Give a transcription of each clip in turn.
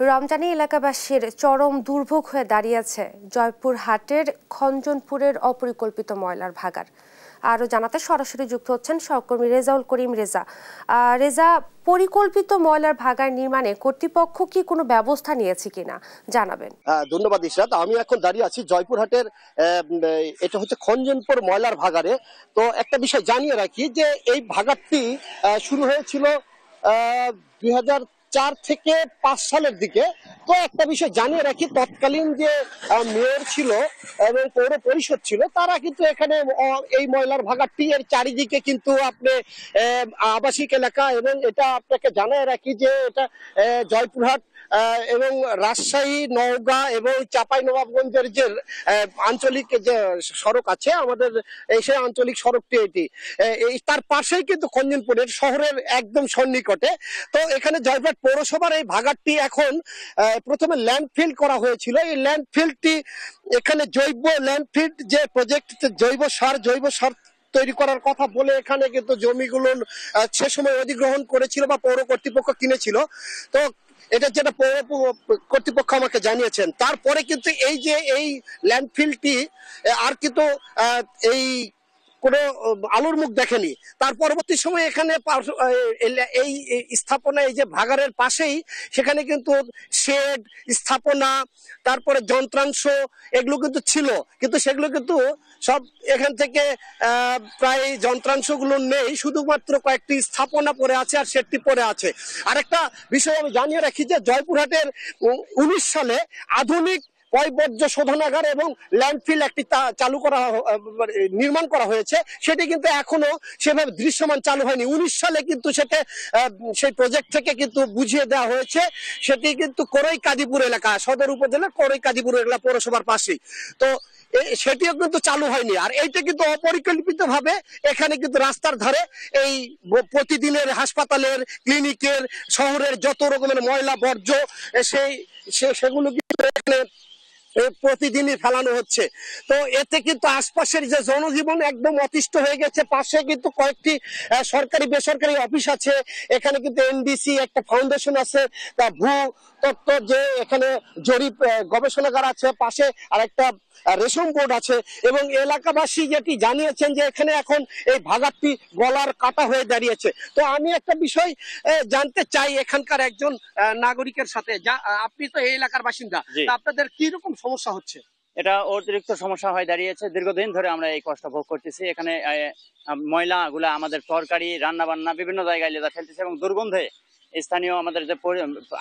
রমজানি এলাকাবাসীর চরম দুর্ভোগ হয়ে দাঁড়িয়েছে জয়পুরহাটের খঞ্জনপুরের অপরিকল্পিত ময়লার ভাগাড়। আরও জানাতে সরাসরি যুক্ত হচ্ছেন সহকর্মী রেজাউল করিম রেজা। রেজা, পরিকল্পিত ময়লার ভাগাড় নির্মাণে কর্তৃপক্ষ কি কোনো ব্যবস্থা নিয়েছে কিনা জানাবেন। ধন্যবাদ ইশরাত। আমি এখন দাঁড়িয়ে আছি জয়পুরহাটের এটা হচ্ছে খঞ্জনপুর ময়লার ভাগাড়ে। তো একটা বিষয় জানিয়ে রাখি যে এই ভাগাড়টি শুরু হয়েছিল 2004 থেকে 5 সালের দিকে। তো একটা বিষয় জানিয়ে রাখি, তৎকালীন যে মেয়র ছিল এবং পৌর পরিষদ ছিল তারা কিন্তু এখানে এই ময়লার ভাগাড়টি এর চারিদিকে কিন্তু আপনি আবাসিক এলাকা, এবং এটা আপনাকে জানিয়ে রাখি যে এটা জয়পুরহাট এবং রাজশাহী, নওগাঁ এবং চাঁপাইনবাবগঞ্জের যে আঞ্চলিক যে সড়ক আছে আমাদের, সেই আঞ্চলিক সড়কটি এটি, তার পাশেই কিন্তু খঞ্জনপুরের শহরের একদম সন্নিকটে। তো এখানে জয়পুরহাট পৌরসভার এই ভাগাড়টি এখন প্রথমে ল্যান্ডফিল করা হয়েছিল। এই ল্যান্ডফিলটি এখানে জৈব ল্যান্ডফিল যে প্রজেক্ট, জৈব সার তৈরি করার কথা বলে এখানে কিন্তু জমিগুলো সে সময় অধিগ্রহণ করেছিল বা পৌর কর্তৃপক্ষ কিনেছিল। তো এটা যেটা পৌর কর্তৃপক্ষ আমাকে জানিয়েছেন। তারপরে কিন্তু এই যে এই ল্যান্ডফিলটি আর কিন্তু এই কোনো আলোর মুখ দেখেনি। তার পরবর্তী সময় এখানে এই স্থাপনা, এই যে ভাগাড়ের পাশেই সেখানে কিন্তু শেড স্থাপনা, তারপরে যন্ত্রাংশ এগুলো কিন্তু ছিল, কিন্তু সেগুলো কিন্তু সব এখান থেকে প্রায় যন্ত্রাংশগুলো নেই, শুধুমাত্র কয়েকটি স্থাপনা পড়ে আছে আর শেডটি পড়ে আছে। আরেকটা বিষয় আমি জানিয়ে রাখি যে জয়পুরহাটের 19 সালে আধুনিক পয়ঃবর্জ্য শোধনাগার এবং ল্যান্ডফিল একটি নির্মাণ করা হয়েছে। সেটি কিন্তু এখনো সেভাবে দৃশ্যমান চালু হয়নি। 19 সালে কিন্তু সেটা সেই প্রজেক্ট থেকে কিন্তু বুঝিয়ে দেওয়া হয়েছে। সেটি কিন্তু করই কাদিপুর এলাকা, সদর উপজেলার করই কাদিপুর এলাকা পৌরসভার পাশেই। তো সেটিও কিন্তু চালু হয়নি। আর এইটা কিন্তু অপরিকল্পিত ভাবে এখানে কিন্তু রাস্তার ধারে এই প্রতিদিনের হাসপাতালের, ক্লিনিকের, শহরের যত রকমের ময়লা বর্জ্য সেগুলো কিন্তু এখানে প্রতিদিনই ফেলানো হচ্ছে। তো এতে কিন্তু আশপাশের যে জনজীবন একদম অতিষ্ঠ হয়ে গেছে। পাশে কিন্তু কয়েকটি সরকারি বেসরকারি অফিস আছে, এখানে কিন্তু এনডিসি একটা ফাউন্ডেশন আছে, তা ভূ তত্ত্ব যে এখানে জরিপ গবেষণাগার আছে, পাশে আর একটা রেশম বোর্ড আছে। এবং এলাকাবাসী যেটি জানিয়েছেন যে এখানে এখন এই ভাগাড়টি গলার কাটা হয়ে দাঁড়িয়েছে। তো আমি একটা বিষয় জানতে চাই এখানকার একজন নাগরিকের সাথে, আপনি তো এই এলাকার বাসিন্দা, আপনাদের কি রকম সমস্যা হচ্ছে? এটা অতিরিক্ত সমস্যা হয়ে দাঁড়িয়েছে। দীর্ঘদিন ধরে আমরা এই কষ্ট ভোগ করতেছি। এখানে ময়লা গুলা আমাদের তরকারি, রান্না বান্না বিভিন্ন জায়গায় লেদা ফেলতেছে এবং দুর্গন্ধে স্থানীয় আমাদের যে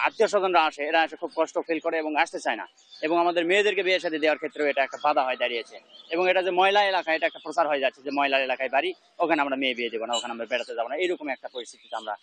আত্মীয় স্বজনরা আসে, এরা এসে খুব কষ্ট ফিল করে এবং আসতে চায় না। এবং আমাদের মেয়েদেরকে বিয়ে শাদী দেওয়ার ক্ষেত্রেও এটা একটা বাধা হয়ে দাঁড়িয়েছে। এবং এটা যে ময়লা এলাকা, এটা একটা প্রচার হয়ে যাচ্ছে যে ময়লা এলাকায় বাড়ি, ওখানে আমরা মেয়ে বিয়ে দেবো না, ওখানে আমরা বেড়াতে যাবো না, এরকম একটা পরিস্থিতিতে আমরা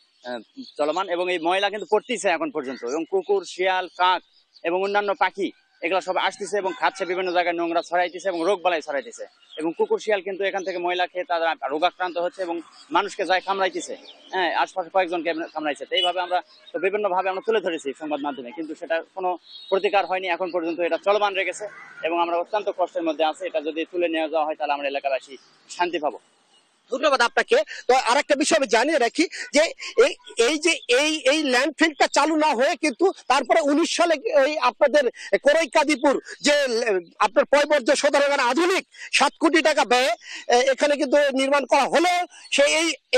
চলমান। এবং এই ময়লা কিন্তু পড়তেছে এখন পর্যন্ত, এবং কুকুর, শিয়াল, কাক এবং অন্যান্য পাখি এগুলো সব আসতেছে এবং খাচ্ছে, বিভিন্ন জায়গায় নোংরা ছড়াইতেছে এবং রোগ বালাই ছড়াইতেছে। এবং কুকুর, শিয়াল কিন্তু এখান থেকে ময়লা খেয়ে তারা রোগাক্রান্ত হচ্ছে এবং মানুষকে যায় কামড়াইতেছে। হ্যাঁ, আশপাশে কয়েকজনকে কামড়াইছে। তো এইভাবে আমরা বিভিন্ন ভাবে আমরা তুলে ধরেছি সংবাদ মাধ্যমে, কিন্তু সেটা কোনো প্রতিকার হয়নি এখন পর্যন্ত। এটা চলমান রেখেছে এবং আমরা অত্যন্ত কষ্টের মধ্যে আছি। এটা যদি তুলে নিয়ে যাওয়া হয় তাহলে আমরা এলাকাবাসী শান্তি পাবো। ধন্যবাদ আপনাকে। তো আরেকটা বিষয় আমি জানিয়ে রাখি যে এই ল্যান্ডফিলটা চালু না হয়ে কিন্তু তারপরে 19 সালে এই আপনাদের করই কাদিপুর যে আপনার পয়ঃবর্জ্য শোধনাগার আধুনিক 7 কোটি টাকা ব্যয়ে এখানে কিন্তু নির্মাণ করা হলো।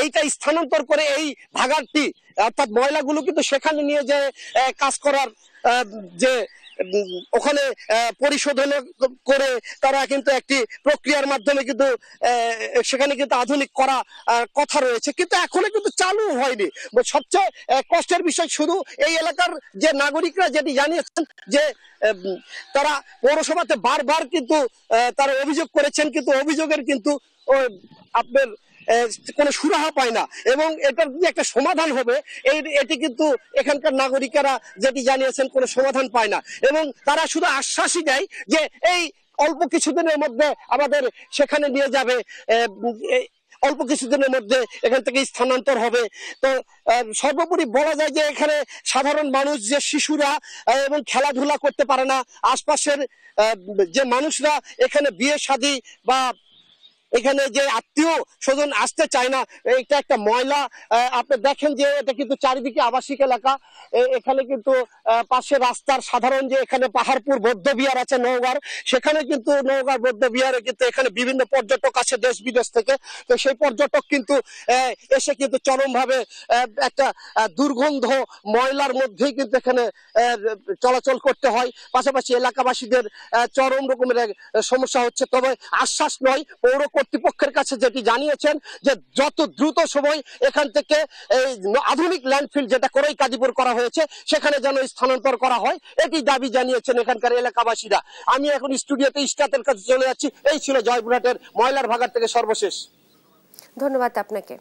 এইটা স্থানান্তর করে এই ভাগাড়টি অর্থাৎ ময়লাগুলো কিন্তু সেখানে নিয়ে যে কাজ করার যে ওখানে পরিশোধন করে তারা কিন্তু একটি প্রক্রিয়ার মাধ্যমে কিন্তু সেখানে কিন্তু আধুনিক করা কথা রয়েছে, কিন্তু এখনো কিন্তু চালু হয়নি। সবচেয়ে কষ্টের বিষয় শুধু এই এলাকার যে নাগরিকরা যেটি জানিয়েছেন যে তারা পৌরসভাতে বারবার কিন্তু তারা অভিযোগ করেছেন, কিন্তু অভিযোগের কিন্তু আপনার কোনো সুরাহা পায় না। এবং এটার যে একটা সমাধান হবে এটি কিন্তু এখানকার নাগরিকেরা যেটি জানিয়েছেন কোনো সমাধান পায় না। এবং তারা শুধু আশ্বাসই দেয় যে এই অল্প কিছুদিনের মধ্যে আমাদের সেখানে নিয়ে যাবে, অল্প কিছুদিনের মধ্যে এখান থেকে স্থানান্তর হবে। তো সর্বোপরি বলা যায় যে এখানে সাধারণ মানুষ, যে শিশুরা এবং খেলাধুলা করতে পারে না, আশপাশের যে মানুষরা এখানে বিয়ে শাদী বা এখানে যে আত্মীয় স্বজন আসতে চায় না, এটা একটা ময়লা। আপনি দেখেন যে এটা কিন্তু চারিদিকে আবাসিক এলাকা। এখানে কিন্তু পাশে রাস্তার সাধারণ যে এখানে পাহাড়পুর বৌদ্ধ বিহার আছে নওগাঁর, সেখানে কিন্তু নওগাঁর বৌদ্ধ বিহারে কিন্তু এখানে বিভিন্ন পর্যটক আসে দেশ বিদেশ থেকে। তো সেই পর্যটক কিন্তু এসে কিন্তু চরমভাবে একটা দুর্গন্ধ ময়লার মধ্যেই কিন্তু এখানে চলাচল করতে হয়। পাশাপাশি এলাকাবাসীদের চরম রকমের সমস্যা হচ্ছে। তবে আশ্বাস নয়, পৌর কর্তৃপক্ষের কাছে যেটি জানিয়েছেন যে যত দ্রুত সময় এখান থেকে এই আধুনিক ল্যান্ডফিল যেটা করেই কাজীপুর করা হয়েছে সেখানে যেন স্থানান্তর করা হয়, এটি দাবি জানিয়েছেন এখানকার এলাকাবাসীরা। আমি এখন স্টুডিওতে ইস্টাতের কাছে চলে যাচ্ছি। এই ছিল জয়পুরহাটের ময়লার ভাগাড় থেকে সর্বশেষ। ধন্যবাদ আপনাকে।